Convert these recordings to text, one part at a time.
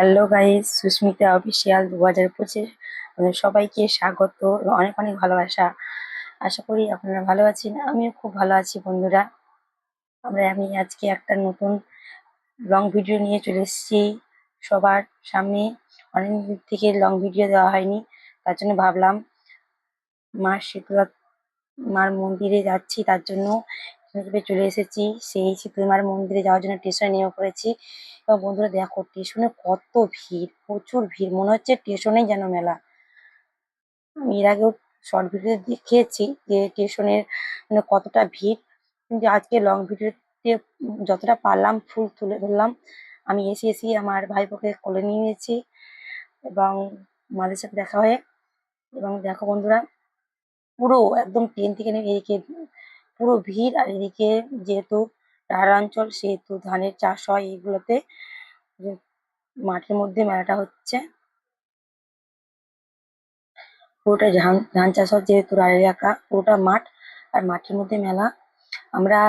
Hello guys, Susmita official 2025 সবাইকে স্বাগত এবং অনেক অনেক ভালোবাসা। আশা করি আপনারা ভালো আছেন। আমিও খুব ভালো আছি বন্ধুরা। আমি আজকে একটা নতুন লং ভিডিও নিয়ে চলে এসেছি সবার সামনে। অনেকদিন থেকে লং ভিডিও দেওয়া হয়নি, তার জন্য ভাবলাম মা শীতলা মার মন্দিরে যাচ্ছি, তার জন্য এখানে চলে এসেছি। সেই শীতলা মার মন্দিরে যাওয়ার জন্য স্টেশনে নেমে পড়েছি। এবং বন্ধুরা দেখো, স্টেশনে কত ভিড়, প্রচুর ভিড়, মনে হচ্ছে স্টেশনেই যেন মেলা। আমি এর আগেও শর্ট ভিডিও দেখিয়েছি যে স্টেশনের মানে কতটা ভিড়, কিন্তু আজকে লং ভিডিওতে যতটা পারলাম ফুল তুলে ধরলাম। আমি এসে আমার ভাইপোকে কোলে নিয়ে নিয়েছি এবং মাদের সাথে দেখা হয়ে। এবং দেখো বন্ধুরা, পুরো একদম ট্রেন থেকে নেমে এদিকে পুরো ভিড়, আর এদিকে যেহেতু পাহাড়াঞ্চল সেহেতু ধানের চাষ হয় এইগুলোতে। যে মাঠের মধ্যে মেলাটা হচ্ছে, পুরোটা ধান ধান চাষ হয় যেহেতু রায় এলাকা, পুরোটা মাঠ আর মাঠের মধ্যে মেলা। আমরা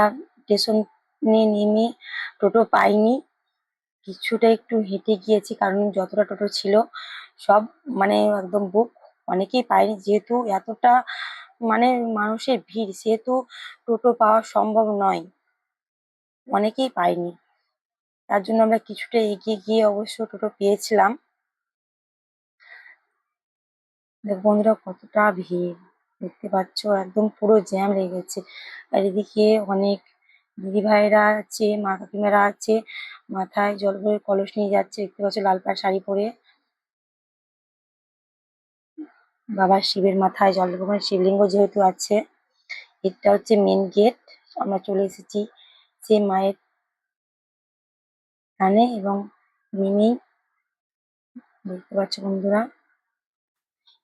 স্টেশনে নেমে টোটো পাইনি, কিছুটা একটু হেঁটে গিয়েছি, কারণ যতটা টোটো ছিল সব মানে একদম বুক। অনেকেই পায়নি যেহেতু এতটা মানে মানুষের ভিড়, সেহেতু টোটো পাওয়া সম্ভব নয়, অনেকেই পায়নি। তার জন্য আমরা কিছুটা এগিয়ে গিয়ে অবশ্য টোটো পেয়েছিলাম। দেখো বন্ধুরা কতটা ভিড়, দেখতে পাচ্ছ একদম পুরো জ্যাম লেগে গেছে। আর এদিকে অনেক দিদি ভাইরা আছে, মা কাকিমারা আছে, মাথায় জল ভরে কলস নিয়ে যাচ্ছে, দেখতে পাচ্ছ লাল পাড় শাড়ি পরে। বাবা শিবের মাথায় জল ভরে, শিবলিঙ্গ যেহেতু আছে। এটা হচ্ছে মেন গেট, আমরা চলে এসেছি সে মায়ের কানে এবং নেমেই দেখতে পাচ্ছ বন্ধুরা,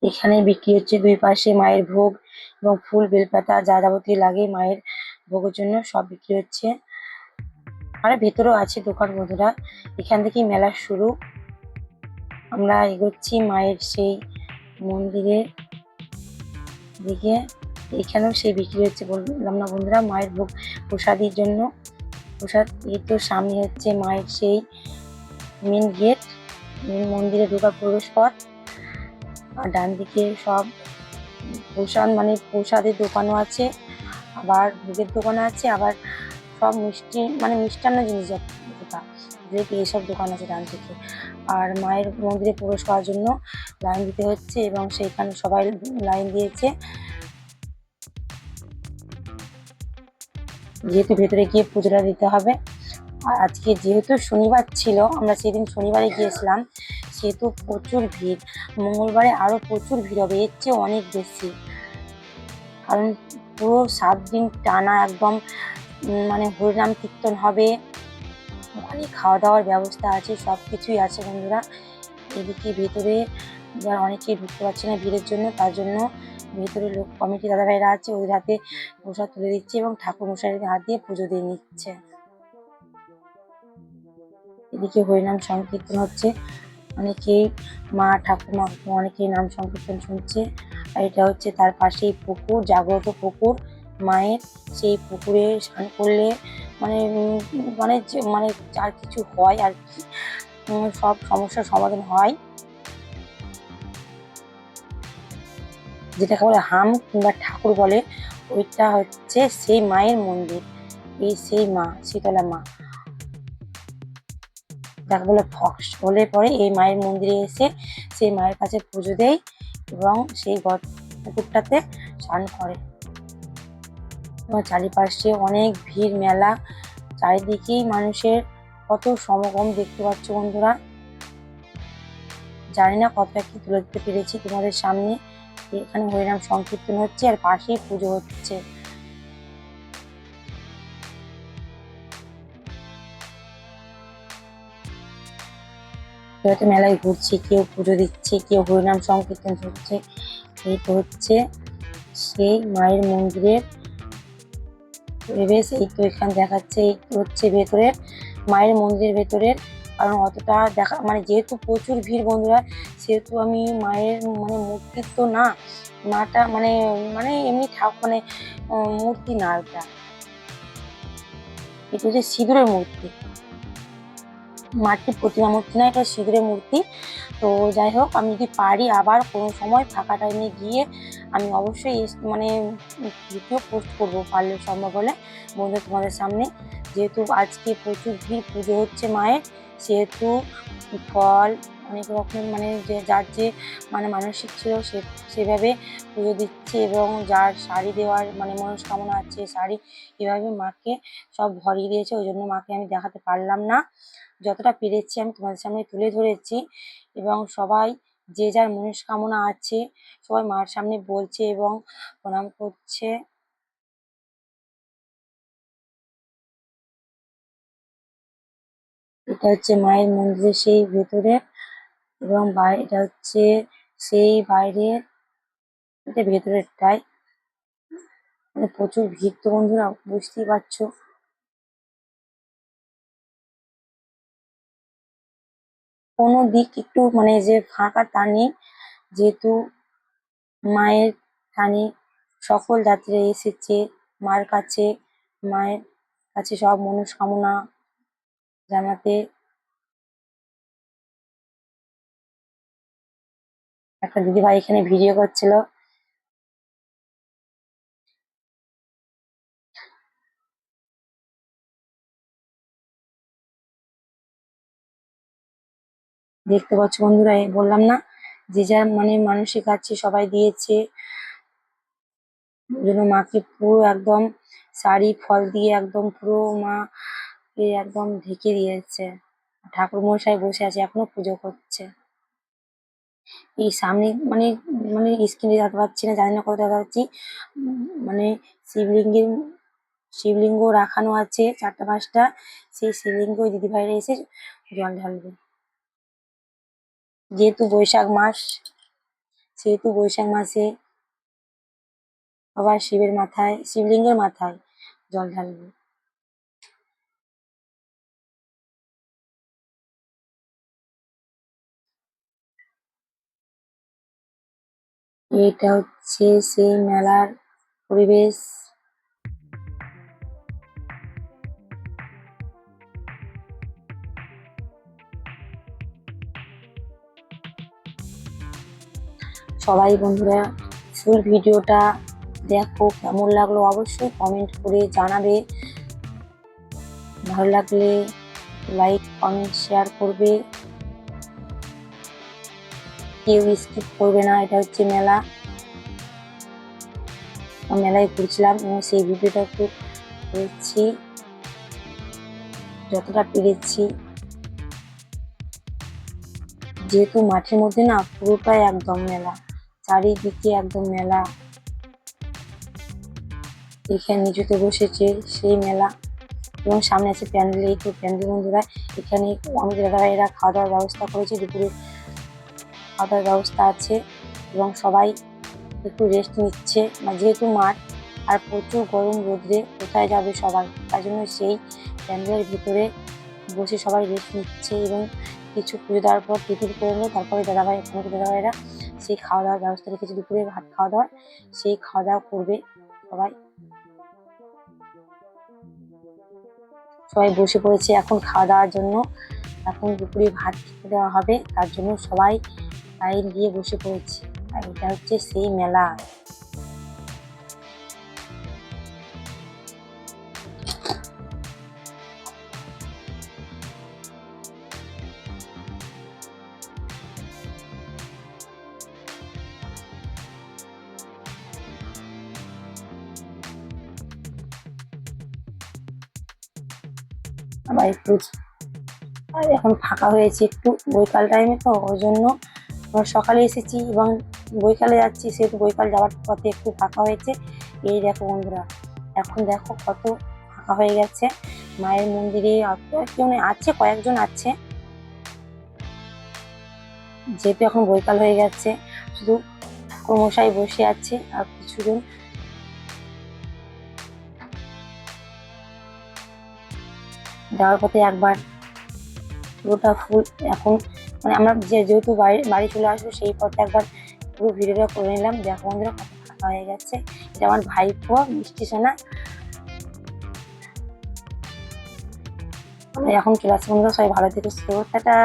এখানে বিক্রি হচ্ছে দুই পাশে মায়ের ভোগ এবং ফুল বেলপাতা যা যাবতীয় লাগে মায়ের ভোগের জন্য সব বিক্রি হচ্ছে। আর ভেতরেও আছে দোকান বন্ধুরা। এখান থেকেই মেলা শুরু। আমরা এগোচ্ছি মায়ের সেই মন্দিরের দিকে। এখানেও সেই বিক্রি হচ্ছে, বললাম না বন্ধুরা, মায়ের ভোগ প্রসাদের জন্য। প্রসাদ এই তো সামনে হচ্ছে মায়ের সেই মেন গেট, মেন মন্দিরে ঢোকার প্রবেশ পথ। আর ডান দিকে সব প্রসাদ মানে প্রসাদের দোকানও আছে, আবার ভোগের দোকানও আছে, আবার সব মিষ্টি মানে মিষ্টান্ন জিনিস যেটা যেহেতু এইসব দোকান আছে ডান দিকে। আর মায়ের মন্দিরে প্রবেশ করার জন্য লাইন দিতে হচ্ছে এবং সেইখানে সবাই লাইন দিয়েছে, যেহেতু ভেতরে গিয়ে পুজোটা দিতে হবে। আর আজকে যেহেতু শনিবার ছিল, আমরা সেদিন শনিবারে গিয়েছিলাম, সেহেতু প্রচুর ভিড়। মঙ্গলবারে আরো প্রচুর ভিড় হবে, এর চেয়ে অনেক বেশি, কারণ পুরো 7 দিন টানা একদম মানে হরিনাম কীর্তন হবে। ওখানে খাওয়া দাওয়ার ব্যবস্থা আছে, সবকিছুই আছে বন্ধুরা। এদিকে ভেতরে অনেকেই ঢুকতে পারছে না ভিড়ের জন্য, তার জন্য ভেতরে লোক কমিটি দাদাভাইরা আছে, ওদের হাতে প্রসাদ তুলে দিচ্ছে এবং ঠাকুর মশাইদের হাত দিয়ে পুজো দিয়ে নিচ্ছে। এদিকে হরিনাম সংকীর্তন হচ্ছে, অনেকেই মা ঠাকুমা অনেকেই নাম সংকীর্তন শুনছে। আর এটা হচ্ছে তার পাশেই পুকুর, জাগ্রত পুকুর মায়ের। সেই পুকুরে স্নান করলে মানে মানে যার কিছু হয় আর কি, সব সমস্যার সমাধান হয়, যেটাকে বলে হাম কিংবা ঠাকুর বলে। ওইটা হচ্ছে সেই মায়ের মন্দির, এই সেই মা শীতলা মা, যাকে বলে ফক্স হলে পরে এই মায়ের মন্দিরে এসে সেই মায়ের কাছে পুজো দেয় এবং সেই পুকুরটাতে স্নান করে। এবং চারিপাশে অনেক ভিড়, মেলা, চারিদিকেই মানুষের কত সমাগম দেখতে পাচ্ছ বন্ধুরা। জানি না কতটা কি তুলে দিতে পেরেছি তোমাদের সামনে। এখানে হরিনাম সংকীর্তন হচ্ছে আর পাশেই পুজো হচ্ছে। মেলায় ঘুরছি, কেউ পুজো দিচ্ছে, কেউ হরিনাম সংকীর্তন হচ্ছে। এই তো হচ্ছে সেই মায়ের মন্দিরের পরিবেশ। এই তো এখানে দেখাচ্ছে, এই হচ্ছে ভেতরের মায়ের মন্দিরের ভেতরের, কারণ অতটা দেখা মানে যেহেতু প্রচুর ভিড় বন্ধুরা, সেহেতু আমি মায়ের মানে মূর্তির তো না, মাটা মানে মানে এমনি ঠাকুর মানে মূর্তি না, এটা এটা হচ্ছে সিঁদুরের মূর্তি। মাটির প্রতিমা মূর্তি না, এটা সিঁদুরের মূর্তি। তো যাই হোক, আমি যদি পারি আবার কোনো সময় ফাঁকা টাইমে গিয়ে আমি অবশ্যই মানে ভিডিও পোস্ট করবো, পারলে সম্ভব হলে বন্ধু তোমাদের সামনে। যেহেতু আজকে প্রচুর ভিড়, পুজো হচ্ছে মায়ের, সেহেতু ফল অনেক রকম মানে যার যে মানে মানসিক ছিল সেভাবে পুজো দিচ্ছে, এবং যার শাড়ি দেওয়ার মানে মনস্কামনা আছে শাড়ি এভাবে মাকে সব ভরিয়ে দিয়েছে। ওই জন্য মাকে আমি দেখাতে পারলাম না, যতটা পেরেছি আমি তোমাদের সামনে তুলে ধরেছি। এবং সবাই যে যার মনস্কামনা আছে সবাই মার সামনে বলছে এবং প্রণাম করছে। এটা হচ্ছে মায়ের মন্দিরের সেই ভেতরে, এবং এটা হচ্ছে সেই বাইরের, এটা ভেতরেরটাই। মানে প্রচুর ভিড় তো বন্ধুরা, বুঝতেই পারছো। কোনো দিক একটু মানে যে ফাঁকা তা নেই, যেহেতু মায়ের টানে সকল যাত্রীরা এসেছে মার কাছে, মায়ের কাছে সব মনস্কামনা জানাতে। একটা দিদিভাই এখানে ভিডিও করছিল। দেখতে পাচ্ছ বন্ধুরা, এই বললাম না যে যার মানে মানসিক আছে সবাই দিয়েছে। ওই জন্য মাকে পুরো একদম শাড়ি ফল দিয়ে একদম পুরো মা একদম ঢেকে দিয়েছে। ঠাকুর মশাই বসে আছে, এখনো পুজো করছে। এই সামনে মানে মানে স্ক্রিনে দেখাতে পাচ্ছি না, জানি না কত দেখা যাচ্ছি। মানে শিবলিঙ্গের শিবলিঙ্গ রাখানো আছে 4টা 5টা, সেই শিবলিঙ্গ ওই দিদিভাইরা এসে জল ঢালবে। যেহেতু বৈশাখ মাস, সেহেতু বৈশাখ মাসে সবাই শিবের মাথায়, শিবলিঙ্গের মাথায় জল ঢালবে। এটা হচ্ছে সেই মেলার পরিবেশ। সবাই বন্ধুরা ফুল ভিডিওটা দেখো, কেমন লাগলো অবশ্যই কমেন্ট করে জানাবে। ভালো লাগলে লাইক কমেন্ট শেয়ার করবে, কেউ স্কিপ করবে না। এটা হচ্ছে মেলা, মেলায় ঘুরছিলাম এবং সেই ভিডিওটা একটু করেছি যতটা পেরেছি। যেহেতু মাঠের মধ্যে না, পুরোটাই একদম মেলা, চারিদিকে একদম মেলা। এখানে নিচুতে বসেছে সেই মেলা, এবং সামনে আছে প্যান্ডেল। এই তো প্যান্ডেল বন্ধুরা, এখানে আমাদের দাদাভাইরা খাওয়া দাওয়ার ব্যবস্থা করেছে, দুপুরে খাওয়া দাওয়ার ব্যবস্থা আছে এবং সবাই একটু রেস্ট নিচ্ছে। যেহেতু মাঠ আর প্রচুর গরম রোদ্রে কোথায় যাবে সবাই, তার জন্য সেই প্যান্ডেলের ভিতরে বসে সবাই রেস্ট নিচ্ছে। এবং কিছু পুজো দেওয়ার পর টিফিন করে নিয়ে তারপরে দাদাভাইরা সেই খাওয়া দাওয়ার ব্যবস্থা রেখেছে, দুপুরে ভাত খাওয়া দাওয়ার, সেই খাওয়া দাওয়া করবে সবাই। সবাই বসে পড়েছে এখন খাওয়া দাওয়ার জন্য। এখন দুপুরে ভাত খেতে দেওয়া হবে, তার জন্য সবাই লাইন দিয়ে বসে পড়েছে। আর এটা হচ্ছে সেই মেলা। আবার একটু আর এখন ফাঁকা হয়েছে একটু, বৈকাল টাইমে তো ওই জন্য আমরা সকালে এসেছি এবং বৈকালে যাচ্ছি, সেহেতু বৈকাল যাওয়ার পথে একটু ফাঁকা হয়েছে। এই দেখো বন্ধুরা, এখন দেখো কত ফাঁকা হয়ে গেছে মায়ের মন্দিরে। কেউ নেই, আছে কয়েকজন আছে, যেহেতু এখন বৈকাল হয়ে গেছে, শুধু ঠাকুরমশাই বসে আছে আর কিছুজন। যাওয়ার পথে একবার পুরোটা ফুল এখন মানে আমরা যেহেতু বাড়ি চলে আসবো, সেই পথে একবার পুরো ভিডিওটা করে নিলাম। দেখো বন্ধুরা কত ফাঁকা হয়ে গেছে। এটা আমার ভাইপো মিষ্টি সোনা। এখন চলে আসছি বন্ধুরা, সবাই ভালো থেকো, টাটা।